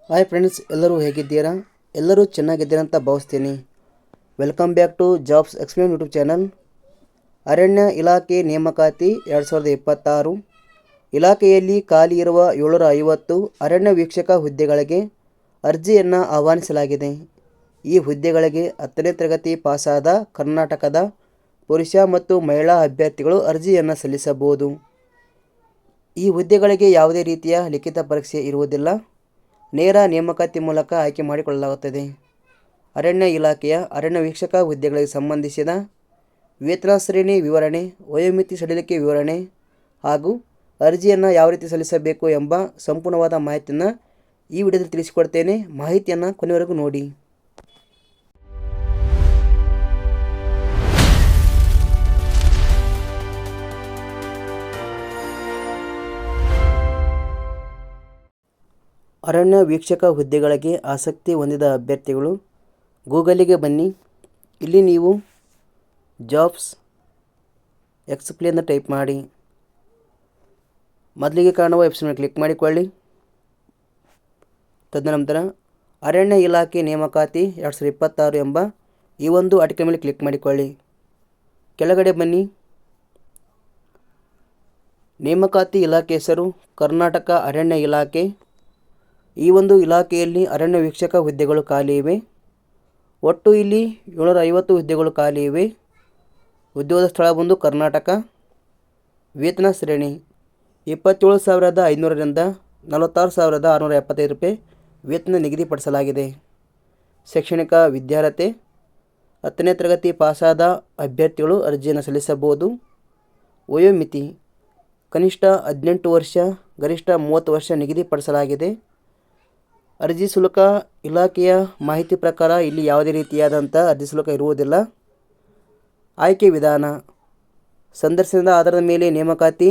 Hi friends, ಎಲ್ಲರೂ ಹೇಗಿದ್ದೀರಾ? ಎಲ್ಲರೂ ಚೆನ್ನಾಗಿದ್ದೀರಾ ಅಂತ ಭಾವಿಸ್ತೀನಿ. Welcome back to jobs explain YouTube channel. ಅರಣ್ಯ ಇಲಾಖೆ ನೇಮಕಾತಿ 2026. ಇಲಾಖೆಯಲ್ಲಿ ಖಾಲಿ ಇರುವ 750 ಅರಣ್ಯ ವೀಕ್ಷಕ ಹುದ್ದೆಗಳಿಗೆ ಅರ್ಜಿಯನ್ನು ಆಹ್ವಾನಿಸಲಾಗಿದೆ. ಈ ಹುದ್ದೆಗಳಿಗೆ 10ನೇ ತರಗತಿ ಪಾಸಾದ ಕರ್ನಾಟಕದ ಪುರುಷ ಮತ್ತು ಮಹಿಳಾ ಅಭ್ಯರ್ಥಿಗಳು ಅರ್ಜಿಯನ್ನು ಸಲ್ಲಿಸಬಹುದು. ಈ ಹುದ್ದೆಗಳಿಗೆ ಯಾವುದೇ ರೀತಿಯ ಲಿಖಿತ ಪರೀಕ್ಷೆ ಇರುವುದಿಲ್ಲ. ನೇರ ನೇಮಕಾತಿ ಮೂಲಕ ಆಯ್ಕೆ ಮಾಡಿಕೊಳ್ಳಲಾಗುತ್ತದೆ. ಅರಣ್ಯ ಇಲಾಖೆಯ ಅರಣ್ಯ ವೀಕ್ಷಕ ಹುದ್ದೆಗಳಿಗೆ ಸಂಬಂಧಿಸಿದ ವೇತನ ಶ್ರೇಣಿ ವಿವರಣೆ, ವಯೋಮಿತಿ ಸಡಿಲಿಕೆ ವಿವರಣೆ ಹಾಗೂ ಅರ್ಜಿಯನ್ನು ಯಾವ ರೀತಿ ಸಲ್ಲಿಸಬೇಕು ಎಂಬ ಸಂಪೂರ್ಣವಾದ ಮಾಹಿತಿಯನ್ನು ಈ ವಿಡಿಯೋದಲ್ಲಿ ತಿಳಿಸಿಕೊಡ್ತೇನೆ. ಮಾಹಿತಿಯನ್ನು ಕೊನೆವರೆಗೂ ನೋಡಿ. ಅರಣ್ಯ ವೀಕ್ಷಕ ಹುದ್ದೆಗಳಿಗೆ ಆಸಕ್ತಿ ಹೊಂದಿದ ಅಭ್ಯರ್ಥಿಗಳು ಗೂಗಲಿಗೆ ಬನ್ನಿ. ಇಲ್ಲಿ ನೀವು ಜಾಬ್ಸ್ ಎಕ್ಸ್ಪ್ಲೇನ್ ಟೈಪ್ ಮಾಡಿ. ಮೊದಲಿಗೆ ಕಾಣುವ ವೆಬ್ಸೈಟ್ ಕ್ಲಿಕ್ ಮಾಡಿಕೊಳ್ಳಿ. ತದನಂತರ ಅರಣ್ಯ ಇಲಾಖೆ ನೇಮಕಾತಿ 2026 ಎಂಬ ಈ ಒಂದು ಆರ್ಟಿಕಲ್ ಮೇಲೆ ಕ್ಲಿಕ್ ಮಾಡಿಕೊಳ್ಳಿ. ಕೆಳಗಡೆ ಬನ್ನಿ. ನೇಮಕಾತಿ ಇಲಾಖೆ ಹೆಸರು ಕರ್ನಾಟಕ ಅರಣ್ಯ ಇಲಾಖೆ. ಈ ಒಂದು ಇಲಾಖೆಯಲ್ಲಿ ಅರಣ್ಯ ವೀಕ್ಷಕ ಹುದ್ದೆಗಳು ಖಾಲಿ ಇವೆ. ಒಟ್ಟು ಇಲ್ಲಿ 750 ಹುದ್ದೆಗಳು ಖಾಲಿ ಇವೆ. ಉದ್ಯೋಗದ ಸ್ಥಳ ಬಂದು ಕರ್ನಾಟಕ. ವೇತನ ಶ್ರೇಣಿ 27,500ರಿಂದ 46,675 ರೂಪಾಯಿ ವೇತನ ನಿಗದಿಪಡಿಸಲಾಗಿದೆ. ಶೈಕ್ಷಣಿಕ ವಿದ್ಯಾರ್ಹತೆ 10ನೇ ತರಗತಿ ಪಾಸಾದ ಅಭ್ಯರ್ಥಿಗಳು ಅರ್ಜಿಯನ್ನು ಸಲ್ಲಿಸಬಹುದು. ವಯೋಮಿತಿ ಕನಿಷ್ಠ 18 ವರ್ಷ, ಗರಿಷ್ಠ 30 ವರ್ಷ ನಿಗದಿಪಡಿಸಲಾಗಿದೆ. ಅರ್ಜಿ ಶುಲ್ಕ ಇಲಾಖೆಯ ಮಾಹಿತಿ ಪ್ರಕಾರ ಇಲ್ಲಿ ಯಾವುದೇ ರೀತಿಯಾದಂಥ ಅರ್ಜಿ ಶುಲ್ಕ ಇರುವುದಿಲ್ಲ. ಆಯ್ಕೆ ವಿಧಾನ ಸಂದರ್ಶನದ ಆಧಾರದ ಮೇಲೆ ನೇಮಕಾತಿ,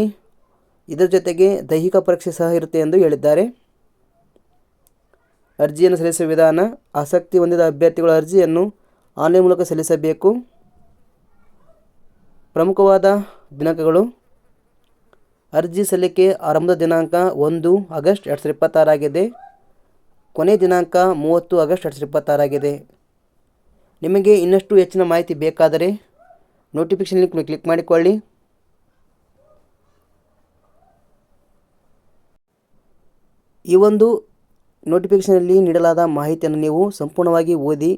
ಇದರ ಜೊತೆಗೆ ದೈಹಿಕ ಪರೀಕ್ಷೆ ಸಹ ಇರುತ್ತೆ ಎಂದು ಹೇಳಿದ್ದಾರೆ. ಅರ್ಜಿಯನ್ನು ಸಲ್ಲಿಸುವ ವಿಧಾನ: ಆಸಕ್ತಿ ಹೊಂದಿದ ಅಭ್ಯರ್ಥಿಗಳ ಅರ್ಜಿಯನ್ನು ಆನ್ಲೈನ್ ಮೂಲಕ ಸಲ್ಲಿಸಬೇಕು. ಪ್ರಮುಖವಾದ ದಿನಾಂಕಗಳು: ಅರ್ಜಿ ಸಲ್ಲಿಕೆ ಆರಂಭದ ದಿನಾಂಕ 1 ಆಗಸ್ಟ್ 2026 ಆಗಿದೆ. ಕೊನೆ ದಿನಾಂಕ 30 ಆಗಸ್ಟ್ 2026 ಆಗಿದೆ. ನಿಮಗೆ ಇನ್ನಷ್ಟು ಹೆಚ್ಚಿನ ಮಾಹಿತಿ ಬೇಕಾದರೆ ನೋಟಿಫಿಕೇಷನ್ ಲಿಂಕ್ ಮೇಲೆ ಕ್ಲಿಕ್ ಮಾಡಿಕೊಳ್ಳಿ. ಈ ಒಂದು ನೋಟಿಫಿಕೇಷನಲ್ಲಿ ನೀಡಲಾದ ಮಾಹಿತಿಯನ್ನು ನೀವು ಸಂಪೂರ್ಣವಾಗಿ ಓದಿ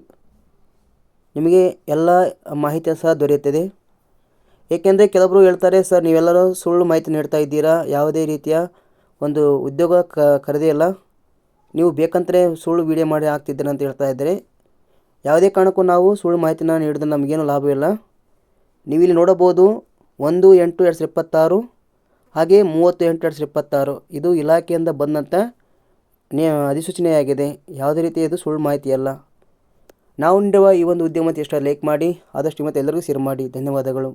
ನಿಮಗೆ ಎಲ್ಲ ಮಾಹಿತಿ ಸಹ ದೊರೆಯುತ್ತದೆ. ಏಕೆಂದರೆ ಕೆಲವರು ಹೇಳ್ತಾರೆ, ಸರ್ ನೀವೆಲ್ಲರೂ ಸುಳ್ಳು ಮಾಹಿತಿ ನೀಡ್ತಾ ಇದ್ದೀರಾ, ಯಾವುದೇ ರೀತಿಯ ಒಂದು ಉದ್ಯೋಗ ಕರೆದೇ ಇಲ್ಲ, ನೀವು ಬೇಕಂತಲೇ ಸುಳ್ಳು ವಿಡಿಯೋ ಮಾಡಿ ಹಾಕ್ತಿದ್ದೀರ ಅಂತ ಹೇಳ್ತಾ ಇದ್ದಾರೆ. ಯಾವುದೇ ಕಾರಣಕ್ಕೂ ನಾವು ಸುಳ್ಳು ಮಾಹಿತಿನ ನೀಡಿದ್ರೆ ನಮಗೇನು ಲಾಭವಿಲ್ಲ. ನೀವಿಲ್ಲಿ ನೋಡಬಹುದು 1/8/2026 ಹಾಗೆ 30/8/2026 ಇದು ಇಲಾಖೆಯಿಂದ ಬಂದಂಥ ಅಧಿಸೂಚನೆಯಾಗಿದೆ. ಯಾವುದೇ ರೀತಿ ಇದು ಸುಳ್ಳು ಮಾಹಿತಿಯಲ್ಲ. ನಾವು ನೀಡುವ ಈ ಒಂದು ಉದ್ಯಮಕ್ಕೆ ಇಷ್ಟ ಲೈಕ್ ಮಾಡಿ, ಆದಷ್ಟು ಮತ್ತು ಎಲ್ಲರಿಗೂ ಶೇರ್ ಮಾಡಿ. ಧನ್ಯವಾದಗಳು.